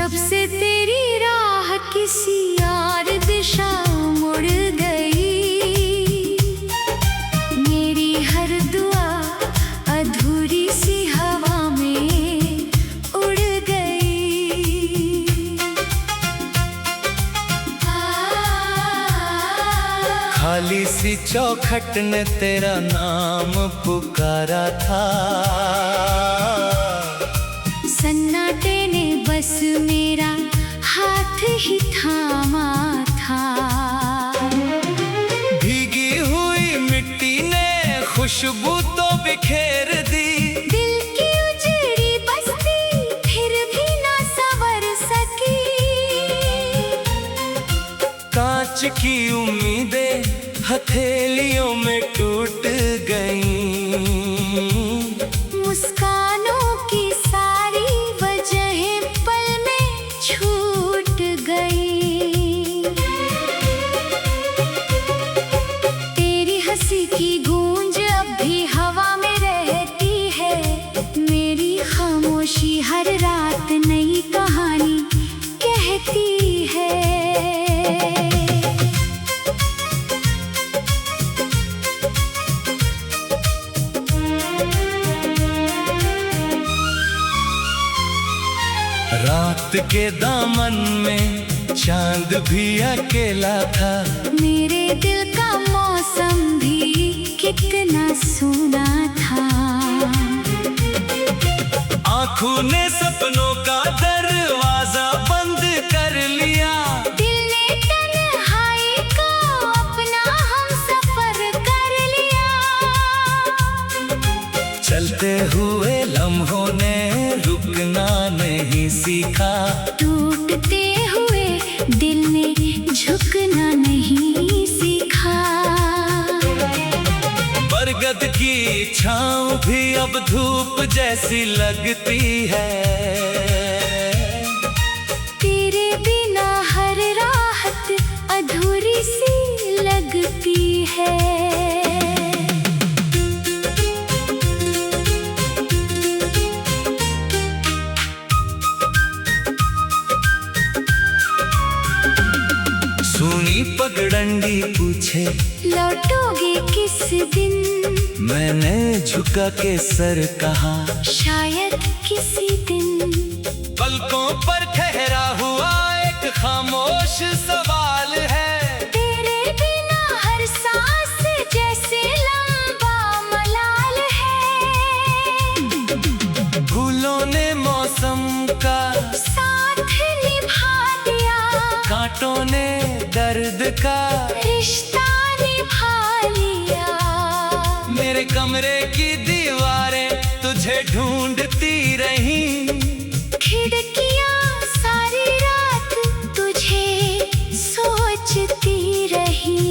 जब से तेरी राह किसी और दिशा मुड़ गई, मेरी हर दुआ अधूरी सी हवा में उड़ गई। खाली सी चौखट ने तेरा नाम पुकारा था, सन्नाटे ने बस मेरा हाथ ही थामा था। भीगी हुई मिट्टी ने खुशबू तो बिखेर दी, दिल की उजड़ी बस्ती फिर भी ना संवर सकी। कांच की उम्मीदें हथेलियों में टूट गईं, मुस्कानों की सारी वजहें पल में छूट गई। तेरी हंसी की गूंज अब भी हवा में रहती है, मेरी खामोशी हर रात नई कहानी कहती है। रात के दामन में चांद भी अकेला था, मेरे दिल का मौसम भी कितना सूना था। आँखों ने सपनों का दरवाजा बंद कर लिया, दिल ने तन्हाई को अपना हमसफर कर लिया। चलते हुए लम्हों ने रुकना नहीं सीखा, टूटते हुए दिल ने झुकना नहीं सीखा। बरगद की छाँव भी अब धूप जैसी लगती है, तेरे बिना हर राहत अधूरी सी लगती है। सुनी पगडंडी पूछे लौटोगे किस दिन, मैंने झुका के सर कहा, शायद किसी दिन। पलकों पर ठहरा हुआ एक खामोश सवाल है, तेरे बिना हर सांस जैसे लंबा मलाल है। फूलों ने मौसम का साथ निभा दिया, कांटों ने दर्द का रिश्ता निभा लिया। मेरे कमरे की दीवारें तुझे ढूंढती रहीं, खिड़कियां सारी रात तुझे सोचती रही।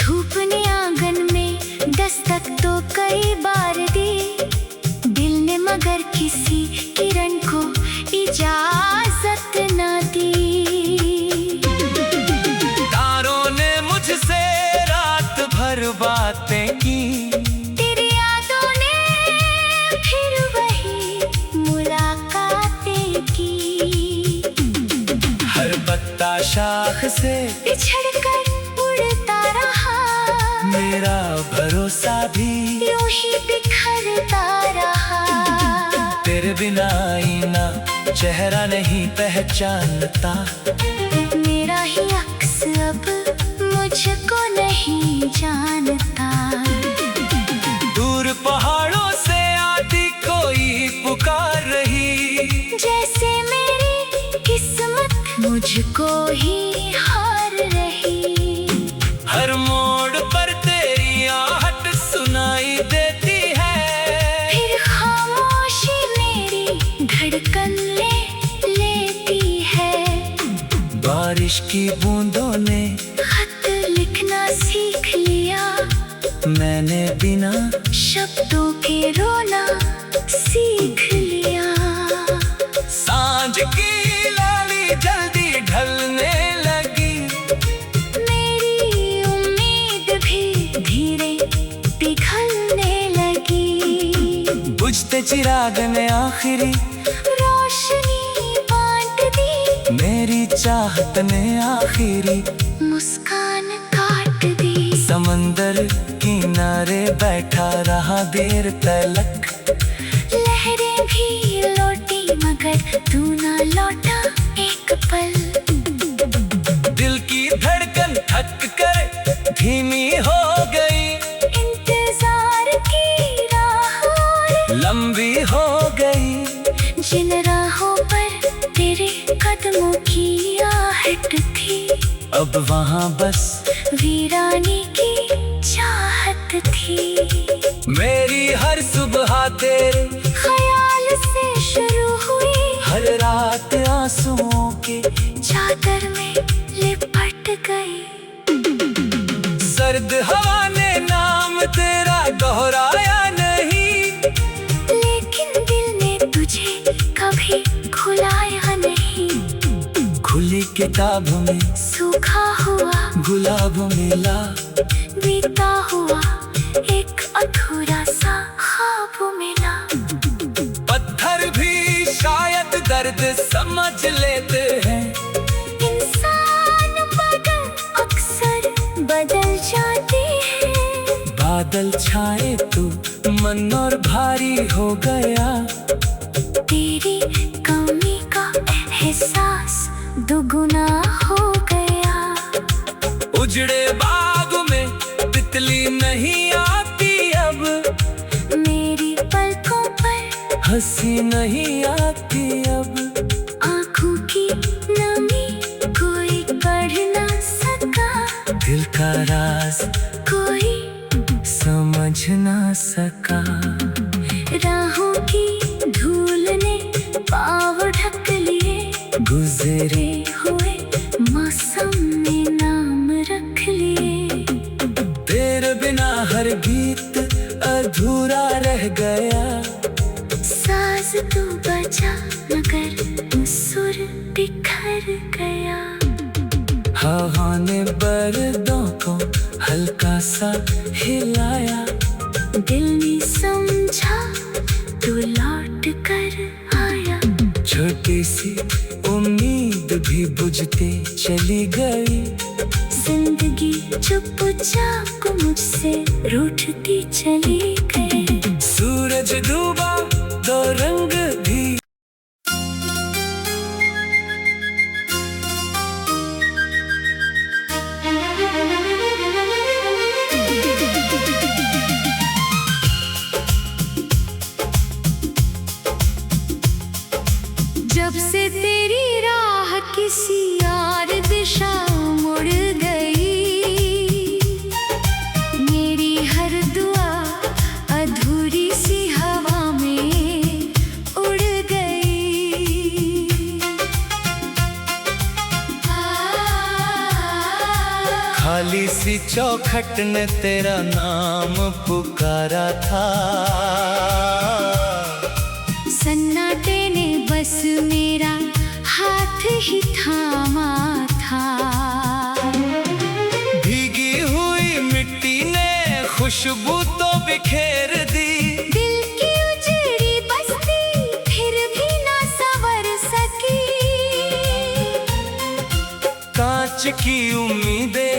धूप ने आंगन में दस्तक तो कई बार दी, दिल ने मगर किसी किरण को इजाजत न दी। तारों ने मुझसे रात भर बातें की, तेरी यादों ने फिर वही मुलाकातें की। हर पत्ता शाख से बिछड़कर उड़ता रहा, मेरा भरोसा भी यूं ही बिखरता रहा। तेरे बिना आईना चेहरा नहीं पहचानता, मेरा ही अक्स अब मुझको नहीं जानता। दूर पहाड़ों से आती कोई पुकार रही, जैसे मेरी किस्मत मुझको ही हार रही। हर मोड़ पर तेरी आहट सुनाई देती है, फिर खामोशी मेरी धड़कन ले लेती है। बारिश की बूंदों ने खत लिखना सीख लिया, मैंने बिना शब्दों के रोना सीख लिया। सांझ की लाली जल्दी ढलने लगी, मेरी उम्मीद भी धीरे पिघलने लगी। बुझते चिराग ने आखिरी रोशनी चाहत ने आखिरी मुस्कान काट दी। समंदर किनारे बैठा रहा देर तलक, लहरें भी लौटी मगर तू ना लौटा एक पल। दिल की धड़कन थक कर धीमी हो गई, इंतजार की राह लंबी हो गई। जिन राहों पर तेरे कदमों की आहट थी, अब वहाँ बस वीरानी की चाहत थी। मेरी हर सुबह तेरे ख्याल से शुरू हुई, हर रात आंसुओं के चादर में लिपट गई। सर्द हवा ने नाम तेरा दोहराया नहीं, लेकिन दिल ने तुझे कभी खुलाया नहीं। खुली किताब में सूखा हुआ गुलाब मिला, बीता हुआ एक अधूरा सा ख्वाब मिला। पत्थर भी शायद दर्द समझ लेते हैं, इंसान बदल अक्सर बदल जाते हैं। बादल छाए तो मन और भारी हो गया, तेरी कमी का एहसास दुगुना हो गया। उजड़े बाग में तितली नहीं आती अब, मेरी पलकों पर हंसी नहीं आती अब। आँखों की नमी कोई पढ़ ना सका, दिल का राज कोई समझ ना सका। राहों की धूल ने पाँव ढक लिए, गुजरे हुए मौसम में नाम रख लिए। तेरे बिना हर गीत अधूरा रह गया, साज तू बजा मगर सुर बिखर गया। हवा ने बरदों को हल्का सा हिलाया, दिल ने समझा तू लौट कर आया। छोटी सी उम्मीद भी बुझती चली गई, जिंदगी चुपचाप मुझसे रूठती चली गई। सूरज डूबा तो रंग भी जब से तेरी राह किसी और दिशा मुड़ गई, मेरी हर दुआ अधूरी सी हवा में उड़ गई। खाली सी चौखट ने तेरा नाम पुकारा था, सन्नाटे ने बस मेरा हाथ ही थामा था। भीगी हुई मिट्टी ने खुशबू तो बिखेर दी, दिल की उजड़ी बस्ती फिर भी ना संवर सकी। कांच की उम्मीदें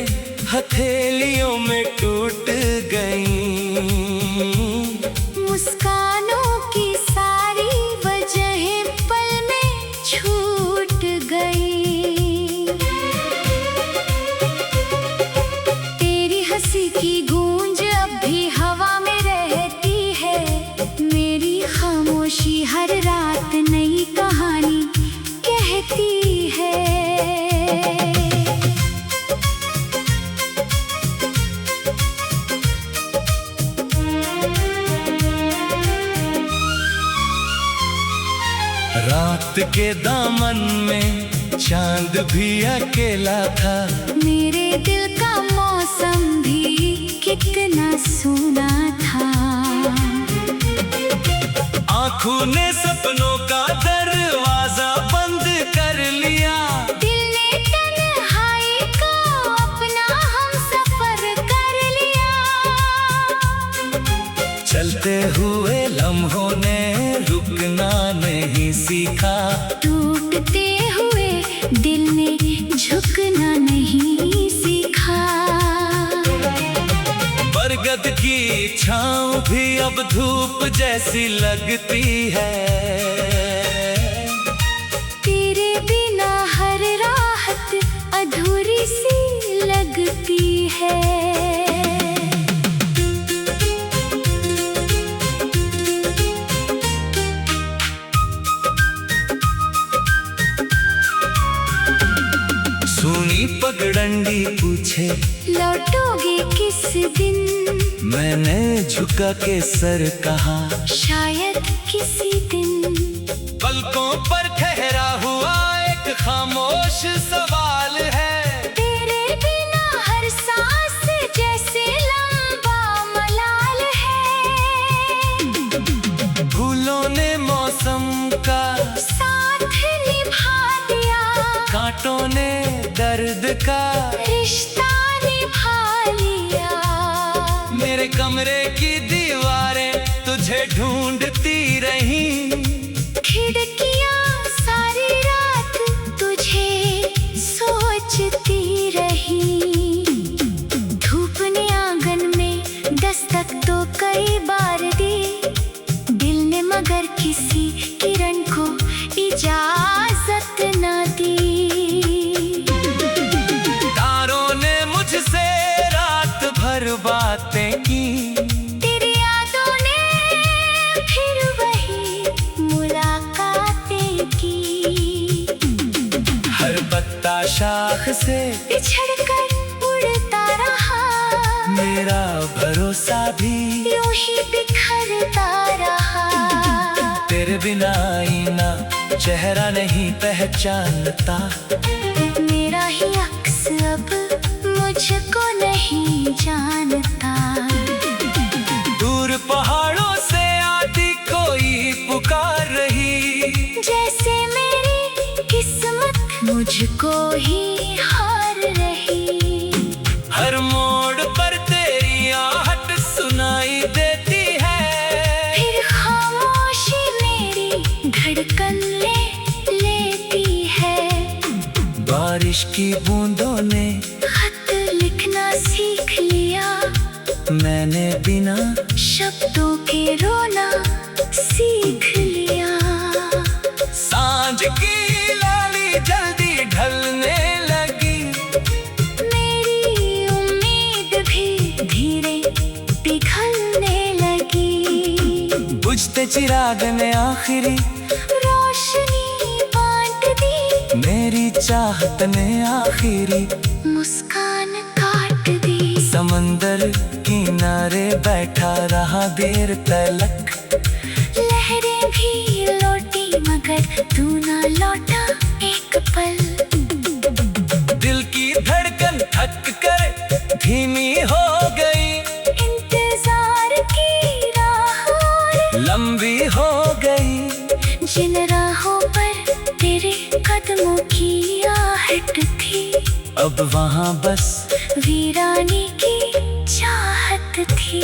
हथेलियों में टूट गईं, मुस्कानों की सारी वजहें पल में छूट गई। तेरी हंसी की गूंज अब भी हवा में रहती है, मेरी खामोशी हर रात नई कहानी कहती है। रात के दामन में चांद भी अकेला था, मेरे दिल का मौसम भी कितना सूना था। आँखों ने सपनों का दरवाजा बंद कर लिया, दिल ने तन्हाई को अपना हमसफर कर लिया। चलते हुए लम्हों ने रुकना नहीं सीखा, टूटते हुए दिल ने झुकना नहीं सीखा। बरगद की छाँव भी अब धूप जैसी लगती है। तेरे बिना हर राहत अधूरी सी लगती है। सुनी पगडंडी पूछे लौटोगे किस दिन? मैंने झुका के सर कहा शायद किसी दिन। पलकों पर ठहरा हुआ एक खामोश सवाल है। तेरे बिना हर सांस जैसे लंबा मलाल है। फूलों ने मौसम का साथ निभा दिया, कांटों ने दर्द का रिश्ता निभा लिया। मेरे कमरे की दीवारें तुझे ढूंढती रही। खिड़कियां सारी रात तुझे सोचती रही। धूप ने आंगन में दस्तक तो कई बार दी, दिल ने मगर किसी किरण को इजाजत न दी। तारों ने मुझसे रात भर बातें की। तेरी यादों ने फिर वही मुलाकातें की। हर पत्ता शाख से बिछड़कर उड़ता रहा, मेरा भरोसा भी यूं ही बिखरता रहा। तेरे बिना आईना चेहरा नहीं पहचानता। मेरा ही अक्स अब मुझको नहीं जानता। दूर पहाड़ों से आती कोई पुकार रही। जैसे मेरी किस्मत मुझको ही हार रही। हर मोड़ पर तेरी आहट सुनाई देती है। फिर खामोशी मेरी धड़कन लेती है। बारिश की बूंदों ने खत लिखना सीख लिया, मैंने बिना शब्दों के रोना सीख लिया। सांझ की लाली जल्दी ढलने लगी। मेरी उम्मीद भी धीरे पिघलने लगी। बुझते चिराग ने आखिरी रोशनी बांट दी, मेरी चाहत ने आखिरी मुस्कान काट दी। समंदर किनारे बैठा रहा देर तलक। लहरें भी लौटी मगर तू ना लौटा एक पल। दिल की धड़कन थक कर धीमी हो गई। इंतजार की राहों लंबी हो गई। जिन राहों पर तेरे कदमों की आहट थी, अब वहाँ बस वीरानी की चाहत थी।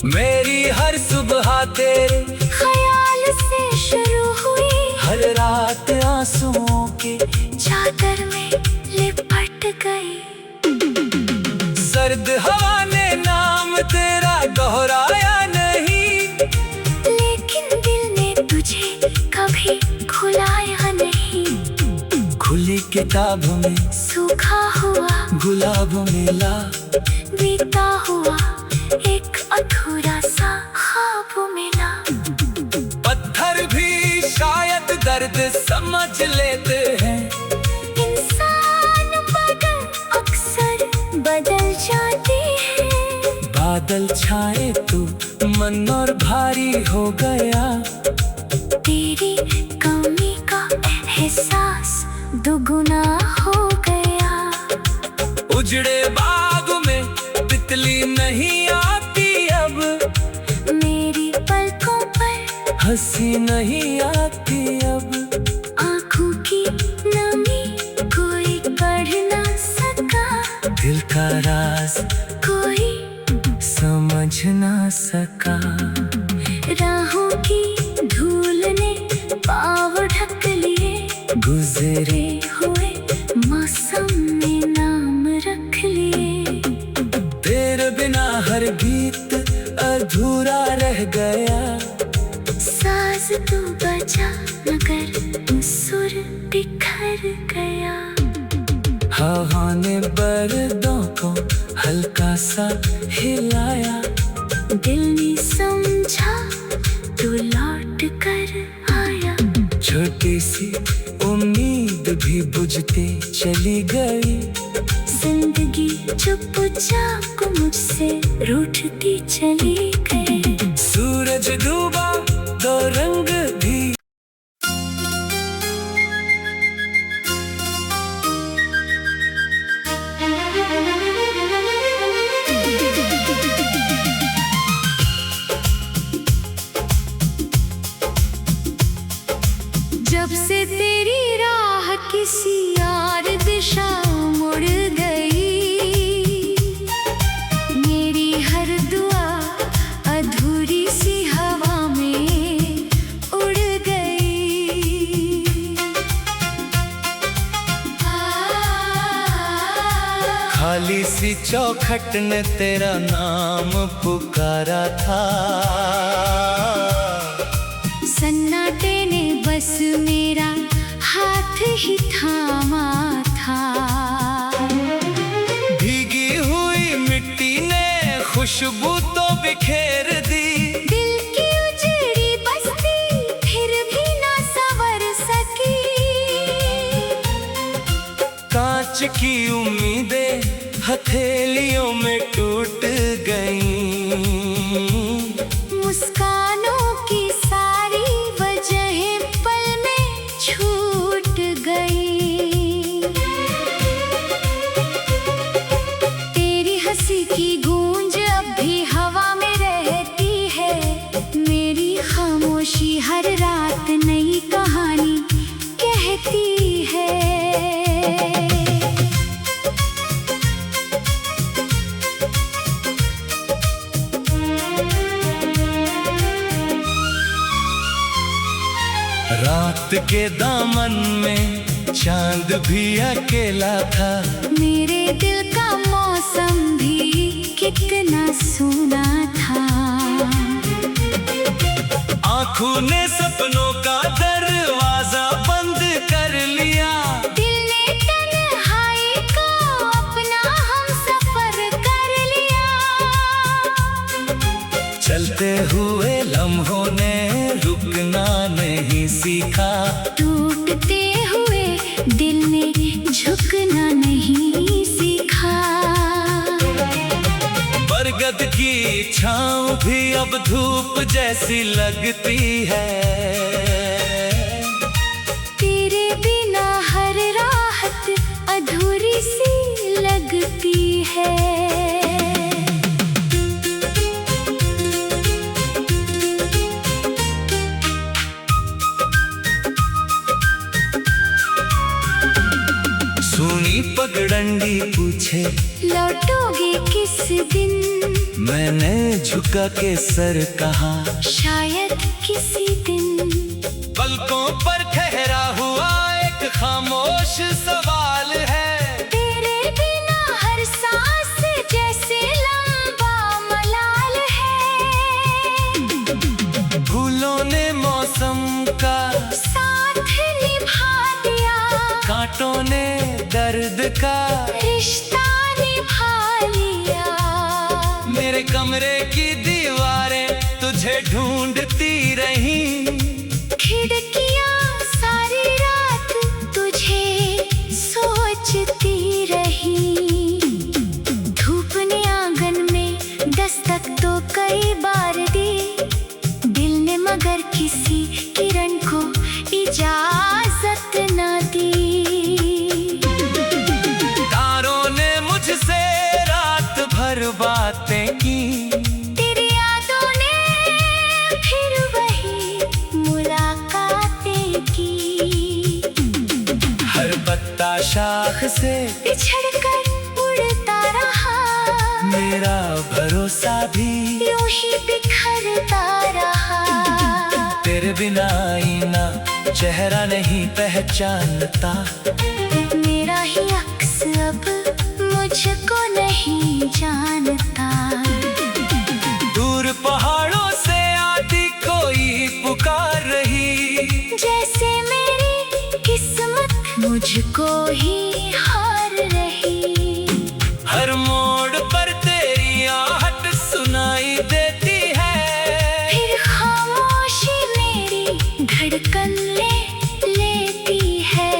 मेरी हर सुबह तेरे ख्याल से शुरू हुई, हर रात आंसुओं के चादर में लिपट गई। सर्द हवा ने नाम तेरा दोहराया नहीं। लेकिन दिल ने तुझे कभी खुलाया नहीं। खुली किताब में सूखा हुआ गुलाब मिला। बीता हुआ एक अधूरा सा ख्वाब मिला। पत्थर भी शायद दर्द समझ लेते हैं। इंसान बदल अक्सर बदल जाते हैं। बादल छाए तो मन और भारी हो गया। तेरी कमी का एहसास दुगुना हो गया। उजड़े बाग में तितली नहीं आती अब। मेरी पलकों पर हंसी नहीं आती अब। आँखों की नमी कोई पढ़ ना सका। दिल का राज कोई समझ ना सका। राहों की धूल ने पाँव ढक लिए। गुजरे हुए रह गया। साज तू बजा मगर सुर बिखर गया। हवा ने पर्दों को हल्का सा हिलाया। दिल ने समझा तू लौट कर आया। छोटी सी उम्मीद भी बुझती चली गई। जिंदगी चुपचाप मुझसे रूठती चली गई। सूरज डूबा तो रंग भी। जब से तेरी राह किसी और दिशा मुड़ गई, मेरी हर दुआ अधूरी सी हवा में उड़ गई। खाली सी चौखट ने तेरा नाम पुकारा था। सन्नाटे ने बस मेरा हाथ ही थामा था। भीगी हुई मिट्टी ने खुशबू तो बिखेर दी। दिल की उजड़ी बस्ती फिर भी ना संवर सकी। कांच की उम्मीदें हथेलियों में टूट गईं। मुस्कानों की सारी वजहें पल में छूट गई। तेरी हंसी की गूंज अब भी हवा में रहती है। मेरी खामोशी हर रात नई कहानी कहती है। रात के दामन में चांद भी अकेला था। मेरे दिल का मौसम भी कितना सूना था। आँखों ने सपनों का दरवाजा बंद कर लिया। दिल ने तन्हाई को अपना हमसफर कर लिया। चलते हुए लम्हों ने रुकना नहीं सीखा। टूटते हुए दिल ने झुकना नहीं सीखा। बरगद की छाँव भी अब धूप जैसी लगती है। तेरे बिना हर राहत अधूरी सी लगती है। सुनी पगडंडी पूछे लौटोगे किस दिन। मैंने झुका के सर कहा शायद किसी दिन। पलकों पर ठहरा हुआ एक खामोश सवाल है। तेरे बिना हर सांस जैसे लंबा मलाल है। फूलों ने मौसम का साथ निभा दिया। कांटों ने दर्द का रिश्ता निभा लिया। मेरे कमरे की दीवारें तुझे ढूंढती रहीं। खिड़कियां सारी रात तुझे सोचती रही। धूप ने आंगन में दस्तक तो कई बार दी। दिल ने मगर किसी किरण को इजाजत न दी। तारों ने मुझसे रात भर बातें की। तेरी यादों ने फिर वही मुलाकातें की। हर पत्ता शाख से बिछड़कर उड़ता रहा। मेरा भरोसा भी यूं ही बिखरता रहा। तेरे बिना आईना चेहरा नहीं पहचानता। मेरा ही अक्स अब मुझको नहीं जानता। दूर पहाड़ों से मुझको ही हार रही। हर मोड़ पर तेरी आहट सुनाई देती है, फिर खामोशी मेरी धड़कन लेती है।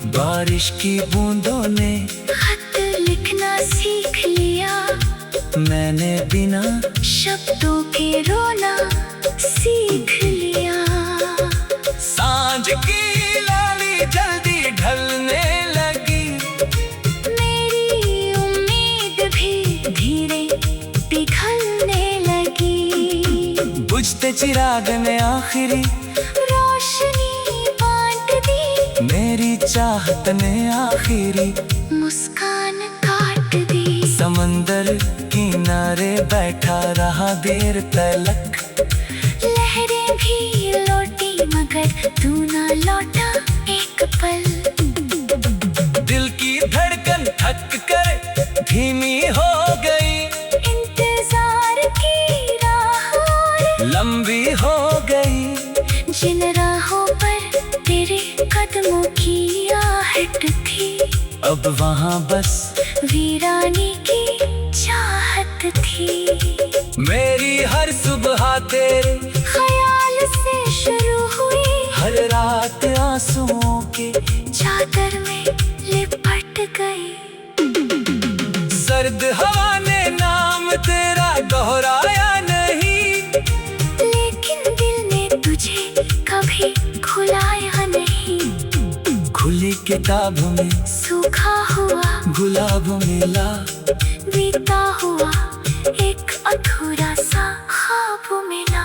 बारिश की बूंदों ने खत लिखना सीख लिया, मैंने बिना शब्दों के रोना सीख लिया। सांझ की लाली जल्दी ढलने लगी, मेरी उम्मीद भी धीरे पिघलने लगी। बुझते चिराग ने आखिरी रोशनी बांट दी, मेरी चाहत ने आखिरी मुस्कान काट दी। समंदर किनारे बैठा रहा देर तलक, लहरें भी लौटी मगर तू ना लौटा एक पल। दिल की धड़कन थक कर धीमी हो गई, इंतजार की राह लंबी हो गई। जिन राहों पर तेरे कदमों की आहट थी, अब वहाँ बस वीरानी की चाहत थी। मेरी हर सुबह तेरे ख्याल से शुरू हुई, हर रात आंसुओं के चादर में लिपट गई। सर्द हवा ने नाम तेरा दोहराया नहीं, लेकिन दिल ने तुझे कभी खुलाया नहीं। खुली किताबों में सूखा हुआ गुलाब मिला, बीता हुआ एक अधूरा सा ख्वाब मिला।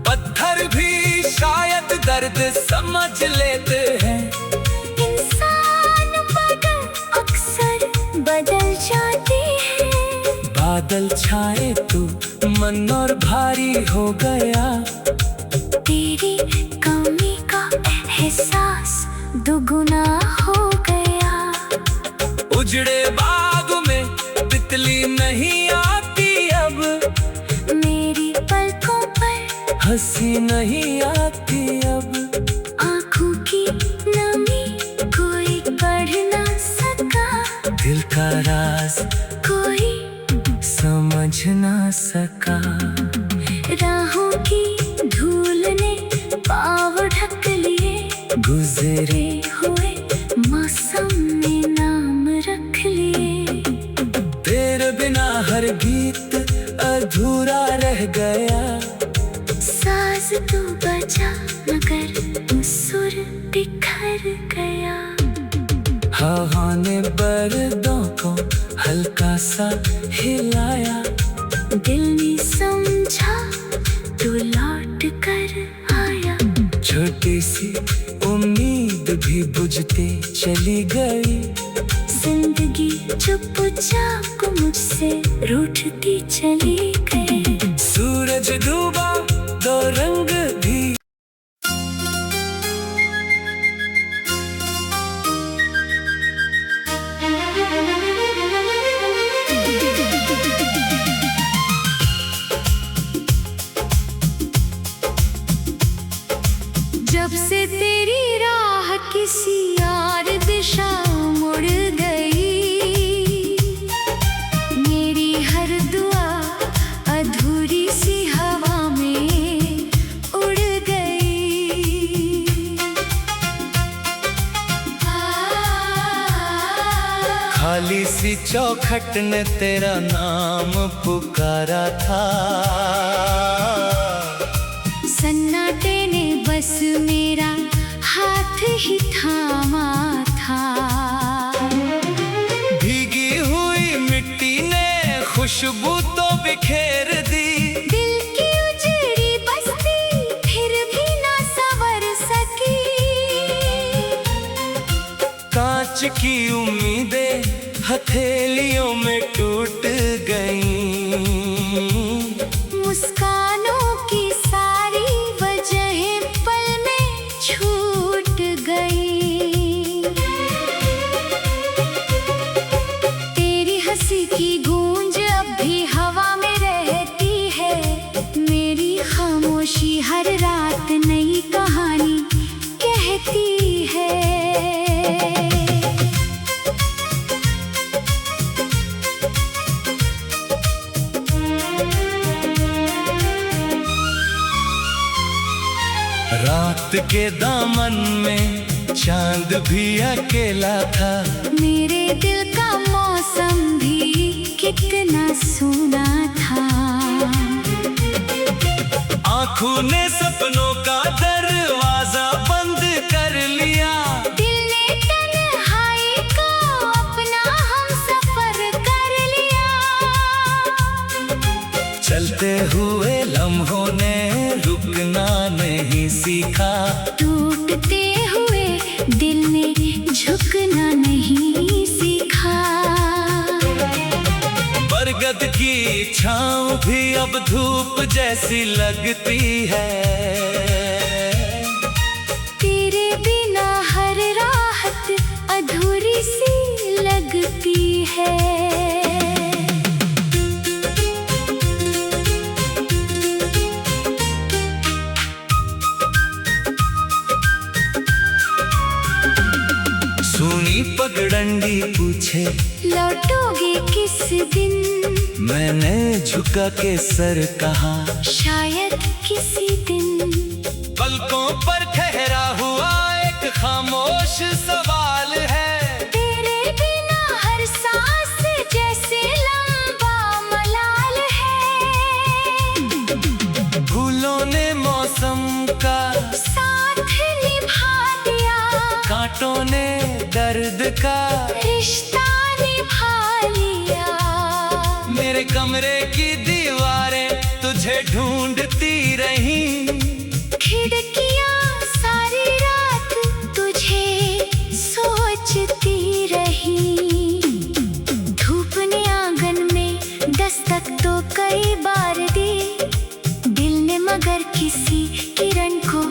पत्थर भी शायद दर्द समझ लेते हैं, इंसान बदल अक्सर बदल जाते हैं। बादल छाए तो मन और भारी हो गया, तेरी कमी का एहसास दुगुना हो गया। उजड़े बाग में तितली नहीं आती अब, मेरी पलकों पर हंसी नहीं आती अब। आँखों की नमी कोई पढ़ ना सका, दिल का राज कोई समझ ना सका। राहों की धूल ने पाँव ढक लिए, गुजरे हुए मौसम में नाम रख लिए। तेरे बिना हर गीत अधूरा रह गया, साज तो बजा मगर सुर बिखर गया। हवा ने बरदों को हल्का सा हिलाया, दिल ने समझा तू लौट कर आया। छोटी सी उम्मीद भी बुझती चली गई, जिंदगी चुपचाप मुझसे रूठती चली गई। सूरज डूबा दो रंग भी जब से तेरी राह किसी और दिशा मुड़ गई, मेरी हर दुआ अधूरी सी हवा में उड़ गई। खाली सी चौखट ने तेरा नाम पुकारा था, सन्नाटे ने बस मेरा हाथ ही थामा था। भीगी हुई मिट्टी ने खुशबू तो बिखेर दी, दिल की उजड़ी बस्ती फिर भी ना संवर सकी। कांच की उम्मीदें हथेलियों में टूट गईं, मुस्कानों की सारी वजहें पल में छूट गई। तेरी हंसी की गूंज अब भी हवा में रहती है, मेरी खामोशी हर रात नई कहानी कहती है। के दामन में चांद भी अकेला था। मेरे दिल का मौसम भी कितना सुना था। आँखों ने सपनों का दरवाजा बंद कर लिया। दिल ने तन्हाई को अपना हमसफर कर लिया। चलते हुए लम्हों ने रुकना नहीं सीखा। टूटते हुए दिल ने झुकना नहीं सीखा। बरगद की छाँव भी अब धूप जैसी लगती है। तेरे बिना हर राहत अधूरी सी लगती है। सुनी पगडंडी पूछे लौटोगे किस दिन? मैंने झुका के सर कहा शायद किसी दिन। पलकों पर ठहरा हुआ एक खामोश सवाल है। तेरे बिना हर सांस जैसे लंबा मलाल है। फूलों ने मौसम का साथ निभा दिया। कांटों ने दर्द का रिश्ता निभा लिया। मेरे कमरे की दीवारें तुझे ढूंढती रही। खिड़कियां सारी रात तुझे सोचती रही। धूप ने आंगन में दस्तक तो कई बार दी। दिल ने मगर किसी किरण को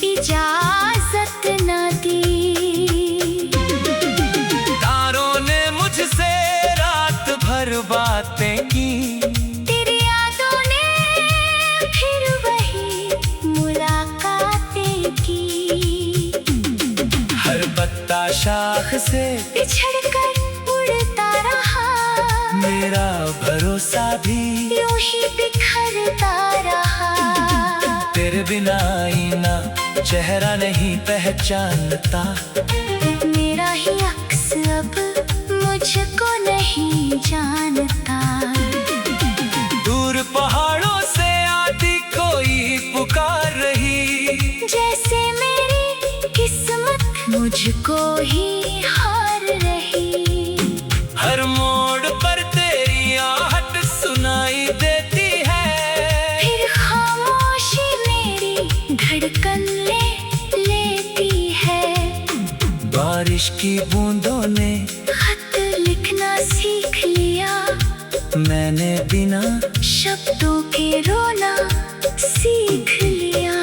इजाजत न दी। तारों ने मुझसे रात भर बातें की। तेरी यादों ने फिर वही मुलाकातें की। हर पत्ता शाख से बिछड़कर उड़ता रहा। मेरा भरोसा भी यूं ही बिखरता रहा। तेरे बिना आईना चेहरा नहीं पहचानता। मेरा ही अक्स अब मुझको नहीं जानता। दूर पहाड़ों से आती कोई पुकार रही। जैसे मेरी किस्मत मुझको ही हार रही। हर मोड़ पर तेरी आहट सुनाई देती है। फिर खामोशी मेरी धड़कन लेती है। बारिश की बूंदों ने खत लिखना सीख लिया। मैंने बिना शब्दों के रोना सीख लिया।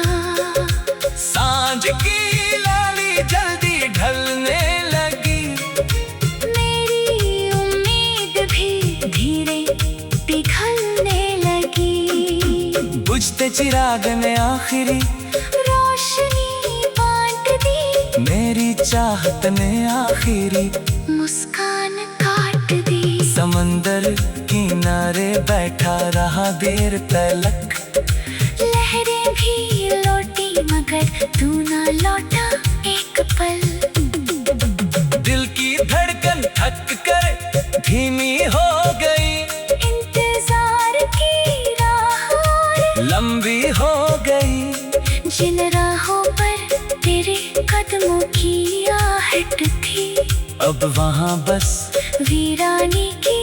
सांझ की लाली जल्दी ढलने लगी। मेरी उम्मीद भी धीरे पिघलने लगी। बुझते चिराग ने आखिरी रोशनी बांट दी। मेरी चाहत ने आखिरी मुस्कान काट दी। समंदर किनारे बैठा रहा देर तलक। लहरें भी लौटी मगर तू ना लौटा एक पल। दिल की धड़कन थक कर धीमी हो गई। इंतजार की राह लंबी हो गई। जिन राहों पर तेरे कदमों की आहट थी। अब वहाँ बस वीरानी की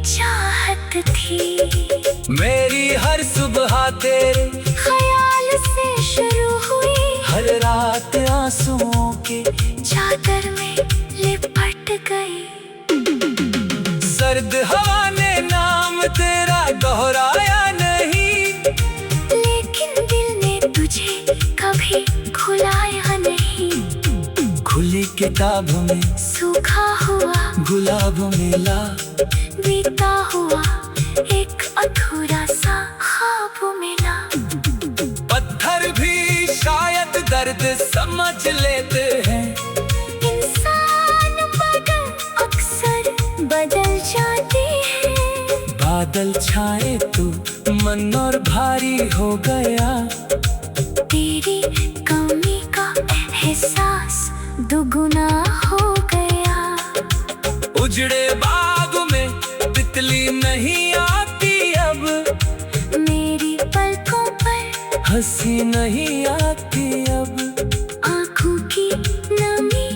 चाहत थी। मेरी हर सुबह तेरे ख्याल से शुरू हुई। हर रात आंसुओं के चादर में लिपट गई। सर्द हवा ने नाम तेरा दोहराया नहीं। लेकिन दिल ने तुझे कभी खुलाया नहीं। खुली किताब में सूखा हुआ गुलाब मिला। बीता हुआ एक अधूरा सा ख्वाब मिला। पत्थर भी शायद दर्द समझ लेते हैं। इंसान बदल अक्सर बदल जाते हैं। बादल छाए तो मन और भारी हो गया। तेरी कमी का एहसास दुगुना हो गया। उजड़े बाग में तितली नहीं आती अब, मेरी पलकों पर हंसी नहीं आती अब। आँखों की नमी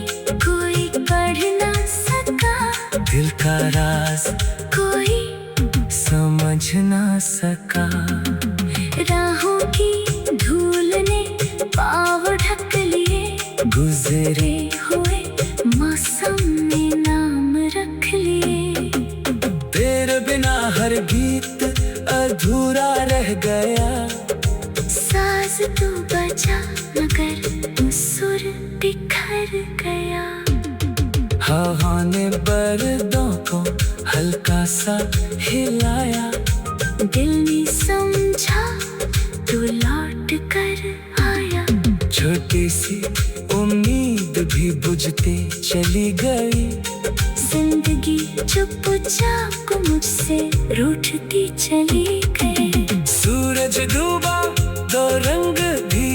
कोई पढ़ ना सका, दिल का राज कोई समझ ना सका। राहों की धूल ने पाँव ढक लिए, गुजरे हुए मौसम ने नाम रख लिए। तेरे बिना हर गीत अधूरा रह गया। साज तू बजा मगर सुर बिखर गया। हवा ने पर्दों को हल्का सा हिलाया। दिल ने समझा तू लौट कर आया। छोटी सी उम्मीद भी बुझती चली गई। जिंदगी चुपचाप मुझसे रूठती चली गई। सूरज डूबा दो रंग भी।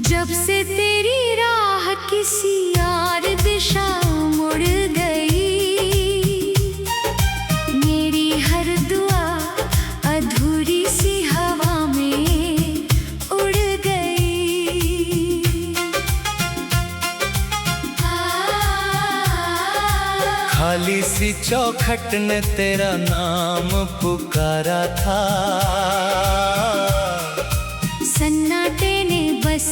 जब से तेरी राह किसी और दिशा मुड़ गई, मेरी हर दुआ अधूरी सी हवा में उड़ गई। खाली सी चौखट ने तेरा नाम पुकारा था। सन्नाटे ने बस